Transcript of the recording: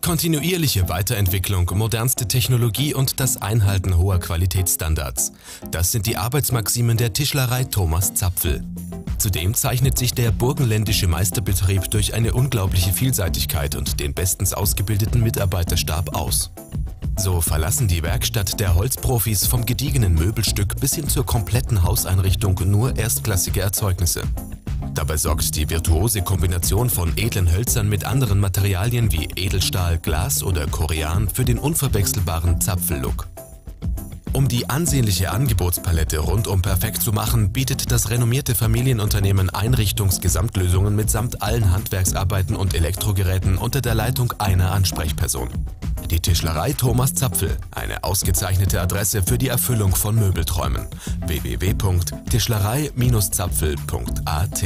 Kontinuierliche Weiterentwicklung, modernste Technologie und das Einhalten hoher Qualitätsstandards. Das sind die Arbeitsmaximen der Tischlerei Thomas Zapfel. Zudem zeichnet sich der burgenländische Meisterbetrieb durch eine unglaubliche Vielseitigkeit und den bestens ausgebildeten Mitarbeiterstab aus. So verlassen die Werkstatt der Holzprofis vom gediegenen Möbelstück bis hin zur kompletten Hauseinrichtung nur erstklassige Erzeugnisse. Dabei sorgt die virtuose Kombination von edlen Hölzern mit anderen Materialien wie Edelstahl, Glas oder Korean für den unverwechselbaren Zapfel-Look. Um die ansehnliche Angebotspalette rundum perfekt zu machen, bietet das renommierte Familienunternehmen Einrichtungsgesamtlösungen mitsamt allen Handwerksarbeiten und Elektrogeräten unter der Leitung einer Ansprechperson. Die Tischlerei Thomas Zapfel, eine ausgezeichnete Adresse für die Erfüllung von Möbelträumen. www.tischlerei-zapfel.at